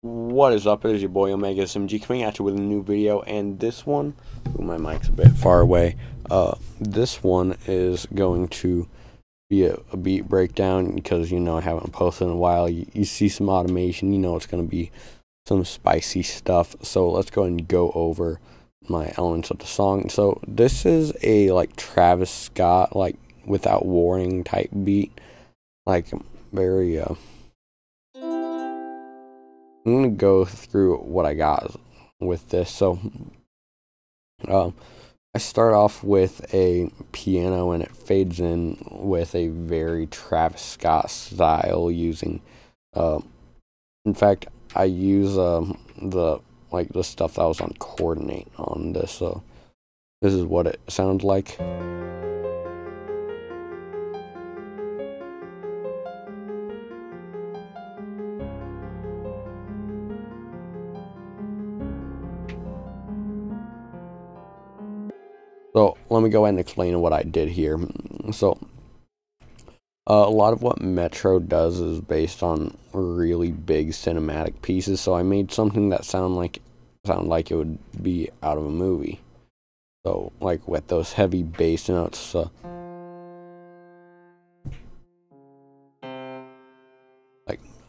What is up? It is your boy Omega SMG coming at you with a new video, and this one, ooh, my mic's a bit far away. This one is going to be a beat breakdown because I haven't posted in a while. You see some automation, it's going to be some spicy stuff. So let's go ahead and go over my elements of the song. So this is a Travis Scott without warning type beat, very I'm going to go through what I got with this. So I start off with a piano and it fades in with a very Travis Scott style using, in fact, I use the stuff that was on Coordinate on this. So this is what it sounds like. So let me go ahead and explain what I did here. So a lot of what Metro does is based on really big cinematic pieces. So I made something that sound like it would be out of a movie. So with those heavy bass notes.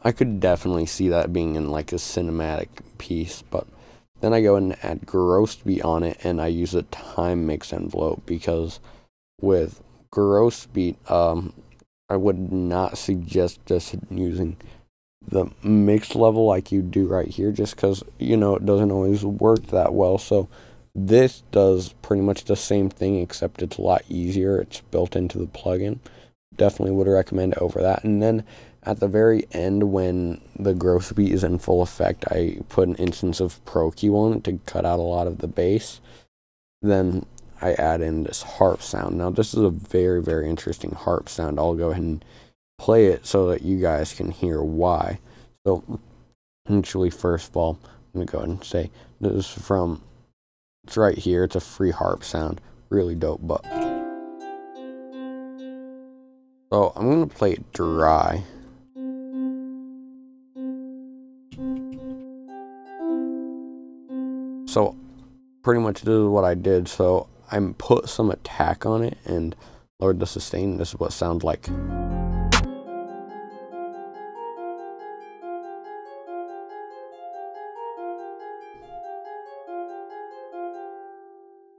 I could definitely see that being in a cinematic piece, but then I go and add gross beat on it, and I use a time mix envelope because with gross beat, I would not suggest just using the mix level like you do right here, just because it doesn't always work that well. So this does pretty much the same thing, except it's a lot easier. It's built into the plugin. Definitely would recommend it over that. And then at the very end, when the gross beat is in full effect, I put an instance of Pro Q on it to cut out a lot of the bass. Then I add in this harp sound. Now this is a very, very interesting harp sound. I'll go ahead and play it so that you guys can hear why. So actually, first of all, I'm going to go ahead and say this is from, it's right here. It's a free harp sound. Really dope, but so I'm going to play it dry. So pretty much this is what I did. So I put some attack on it and lowered the sustain. This is what it sounds like.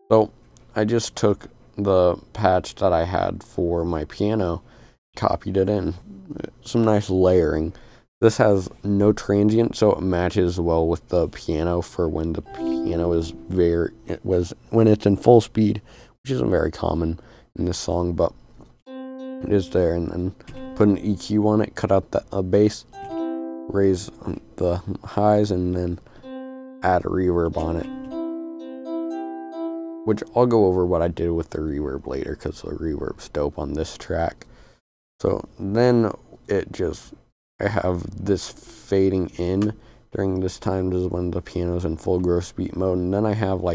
So I just took the patch that I had for my piano, copied it in, some nice layering. This has no transient, so it matches well with the piano for when the piano is when it's in full speed, which isn't very common in this song, but it is there. And then put an EQ on it, cut out the bass, raise the highs, and then add a reverb on it. Which I'll go over what I did with the reverb later, because the reverb's dope on this track. So then I have this fading in during this time. This is when the piano's in full gross beat mode. And then I have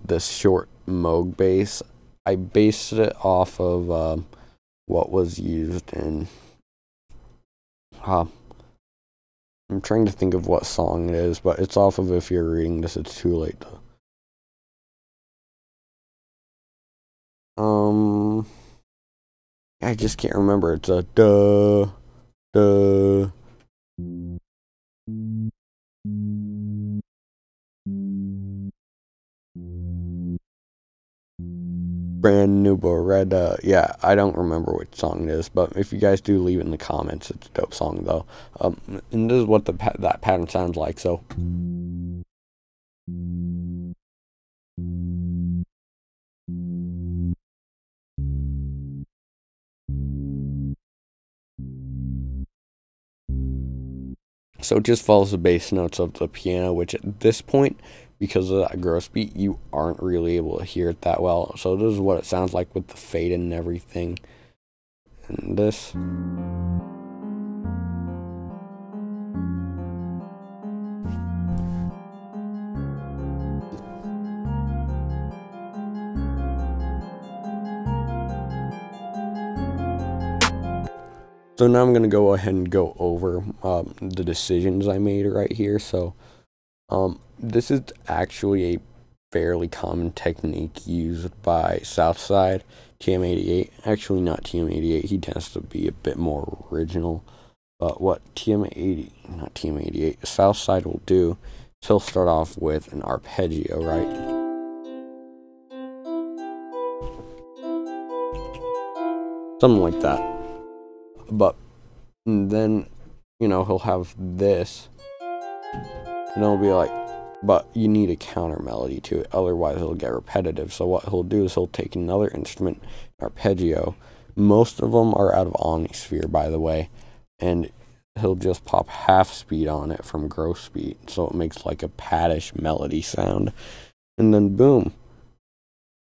this short Moog bass. I based it off of what was used in I'm trying to think of what song it is, but it's off of If You're Reading This, It's Too Late to. I just can't remember. It's a duh. Brand New Beretta. Yeah, I don't remember which song it is, but if you guys do, leave it in the comments. It's a dope song though. And this is what that pattern sounds like. So it just follows the bass notes of the piano, which at this point, because of that gross beat, you aren't really able to hear it that well. So this is what it sounds like with the fade and everything. And this. So now I'm going to go ahead and go over the decisions I made right here. So this is actually a fairly common technique used by Southside TM88. Actually, not TM88. He tends to be a bit more original. But what TM88, Southside will do is he'll start off with an arpeggio, right? Something like that. But then, you know, he'll have this, and it'll be like, but you need a counter melody to it, otherwise it'll get repetitive. So what he'll do is he'll take another instrument, arpeggio. Most of them are out of Omnisphere, by the way, and he'll just pop half speed on it from gross speed, so it makes like a paddish melody sound. And then boom,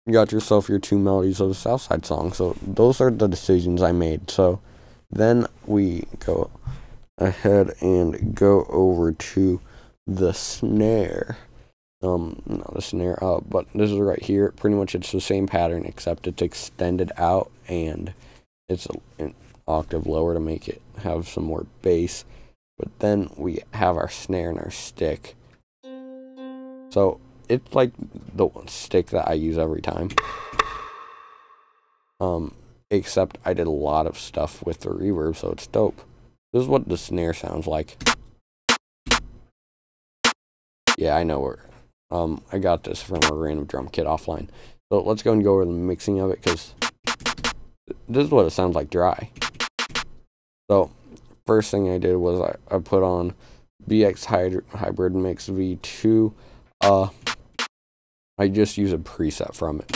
you got yourself your two melodies of a Southside song. So those are the decisions I made. So then we go ahead and go over to the snare. Not the snare up, but this is right here. Pretty much it's the same pattern, except it's extended out and it's an octave lower to make it have some more bass. But then we have our snare and our stick. So it's like the stick that I use every time. Except I did a lot of stuff with the reverb, so it's dope. This is what the snare sounds like. Yeah, I know where. I got this from a random drum kit offline. So let's go and go over the mixing of it, because this is what it sounds like dry. So first thing I did was I put on BX Hybrid Mix V2. I just use a preset from it.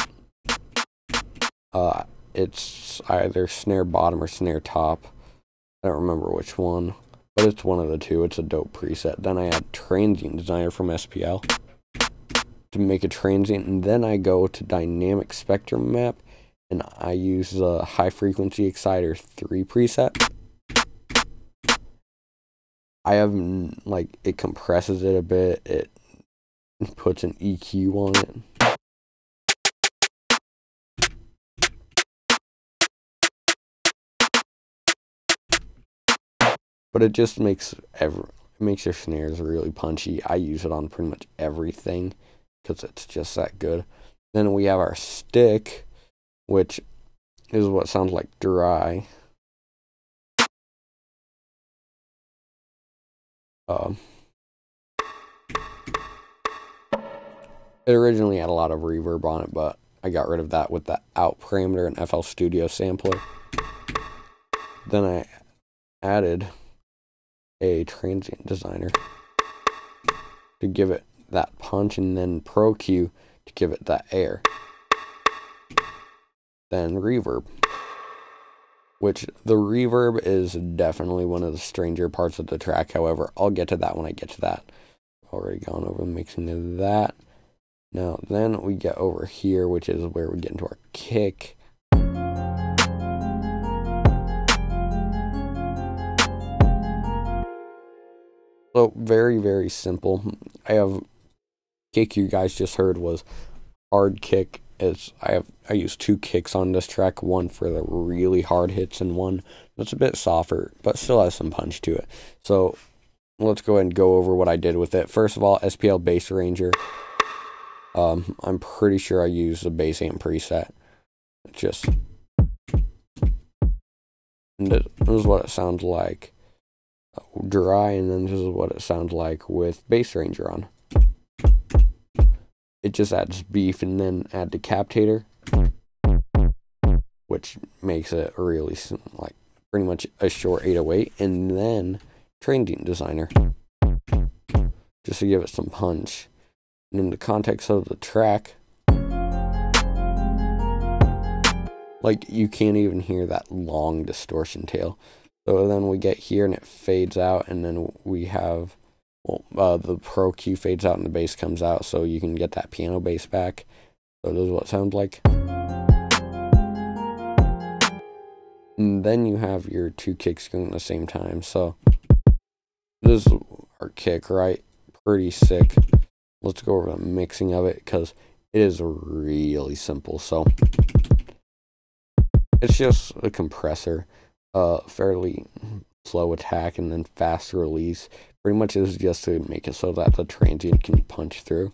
It's either snare bottom or snare top. I don't remember which one, but it's one of the two. It's a dope preset. Then I add Transient Designer from SPL to make a transient, and then I go to Dynamic Spectrum Map, and I use the High Frequency Exciter 3 preset. I have, like, it compresses it a bit, it puts an EQ on it. But it just makes your snares really punchy. I use it on pretty much everything because it's just that good. Then we have our stick, which is what sounds like dry. It originally had a lot of reverb on it, but I got rid of that with the out parameter and FL Studio sampler. Then I added a Transient Designer to give it that punch, and then Pro Q to give it that air. Then reverb, which the reverb is definitely one of the stranger parts of the track. However, I'll get to that when I get to that. Already gone over the mixing of that. Now then we get over here, which is where we get into our kick. So very, very simple. I have kick you guys just heard was hard kick. I use two kicks on this track, one for the really hard hits and one that's a bit softer but still has some punch to it. So let's go ahead and go over what I did with it. First of all, SPL Bass Arranger. I'm pretty sure I used the bass amp preset. It's just, and this is what it sounds like dry, and then this is what it sounds like with Bass Arranger on. It just adds beef, and then add Decapitator, which makes it really like pretty much a short 808, and then Transient Designer just to give it some punch. And in the context of the track, like, you can't even hear that long distortion tail. So then we get here and it fades out, and then we have, well, the Pro Q fades out and the bass comes out, so you can get that piano bass back. So this is what it sounds like. And then you have your two kicks going at the same time. So this is our kick, right? Pretty sick. Let's go over the mixing of it, because it is really simple. So it's just a compressor. fairly slow attack and then fast release. Pretty much is just to make it so that the transient can punch through.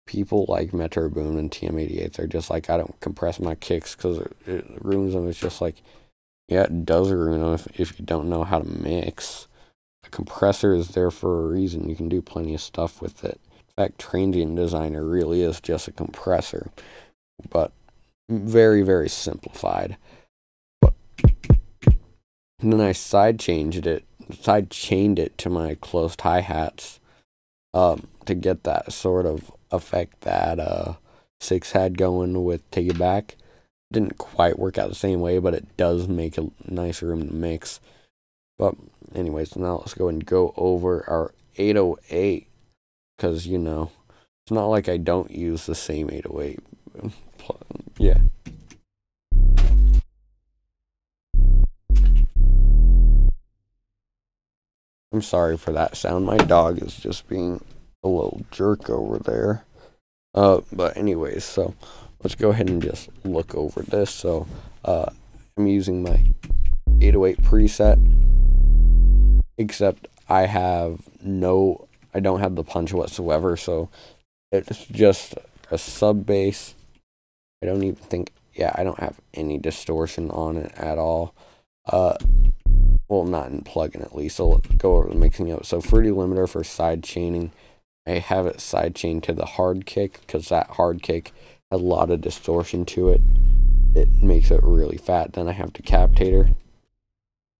People like Metro Boom and TM-88s are just like, I don't compress my kicks because it ruins them. It's just like, yeah, it does ruin them if you don't know how to mix. A compressor is there for a reason. You can do plenty of stuff with it. In fact, Transient Designer really is just a compressor, but very, very simplified. But then I sidechained it to my closed hi-hats to get that sort of effect that 6 had going with Take It Back. Didn't quite work out the same way, but it does make a nice room to mix. But anyways, now let's go and go over our 808, because, you know, it's not like I don't use the same 808. Yeah. I'm sorry for that sound. My dog is just being a little jerk over there. But anyways, so let's go ahead and just look over this. So I'm using my 808 preset, except I don't have the punch whatsoever, so it's just a sub bass. I don't even think, yeah, I don't have any distortion on it at all. Well, not in plugin at least. So let's go over the mixing out. So Fruity Limiter for side chaining. I have it side chained to the hard kick because that hard kick has a lot of distortion to it. It makes it really fat. Then I have Decapitator.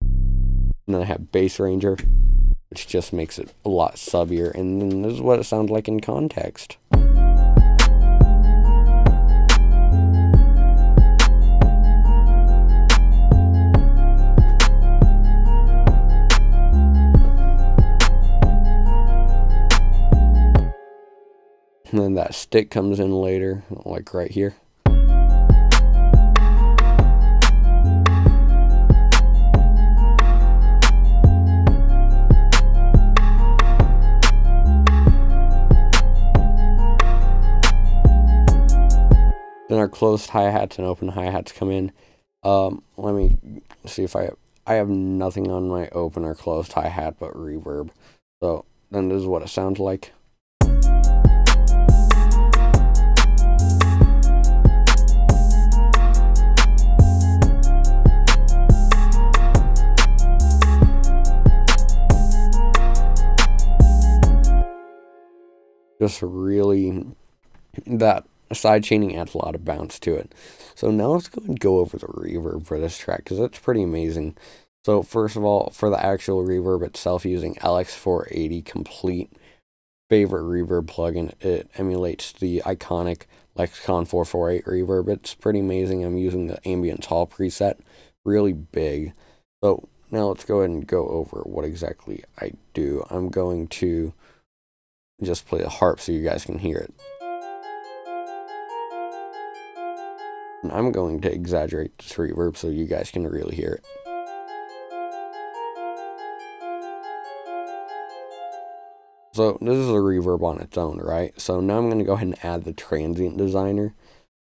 And then I have Bass Ranger, which just makes it a lot subbier. And then this is what it sounds like in context. And then that stick comes in later, like right here. Then our closed hi-hats and open hi-hats come in. Let me see if I have nothing on my open or closed hi-hat but reverb. So then this is what it sounds like. Just really, that side chaining adds a lot of bounce to it. So now let's go over the reverb for this track, because it's pretty amazing. So first of all, for the actual reverb itself, using LX480 Complete, favorite reverb plugin. It emulates the iconic Lexicon 448 reverb. It's pretty amazing. I'm using the Ambience Hall preset, really big. So now let's go ahead and go over what exactly I do. I'm going to just play the harp so you guys can hear it. And I'm going to exaggerate this reverb so you guys can really hear it. So this is a reverb on its own, right? So now I'm going to go ahead and add the Transient Designer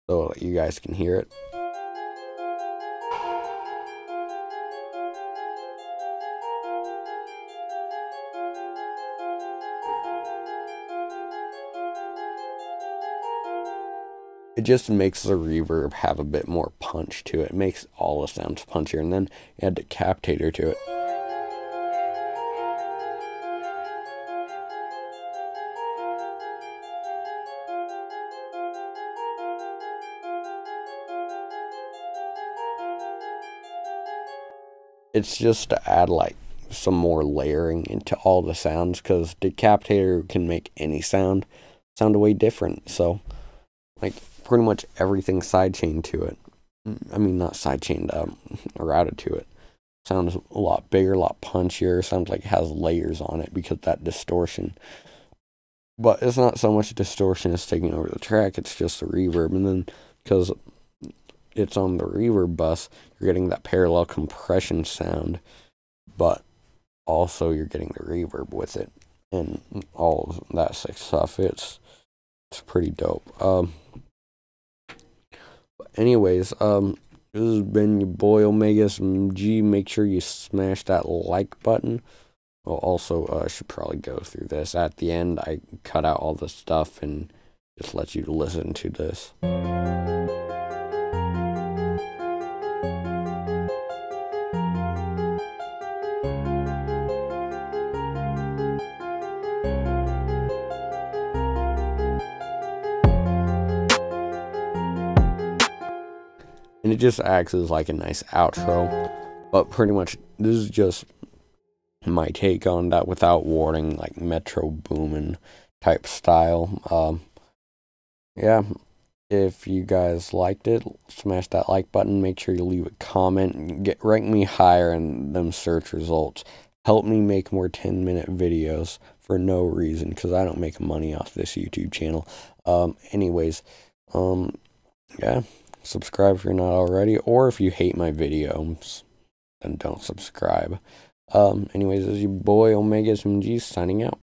so that you guys can hear it. It just makes the reverb have a bit more punch to it. It makes all the sounds punchier, and then add Decapitator to it. It's just to add like some more layering into all the sounds, because Decapitator can make any sound way different. So like pretty much everything sidechained to it. I mean, not sidechained, routed to it. Sounds a lot bigger, a lot punchier. Sounds like it has layers on it because of that distortion. But it's not so much distortion as taking over the track. It's just the reverb. And then because it's on the reverb bus, you're getting that parallel compression sound, but also you're getting the reverb with it and all of that stuff. It's pretty dope. Anyways, This has been your boy Omega SMG. Make sure you smash that like button. Well, also, I should probably go through this. At the end, I cut out all the stuff and just let you listen to this. And it just acts as like a nice outro. But pretty much, this is just my take on that without warning, like Metro Boomin type style. Yeah, if you guys liked it, smash that like button. Make sure you leave a comment. Rank me higher in them search results. Help me make more 10-minute videos for no reason, because I don't make money off this YouTube channel. Anyways, yeah, subscribe if you're not already, or if you hate my videos, then don't subscribe. Anyways, this is your boy Omega SMG signing out.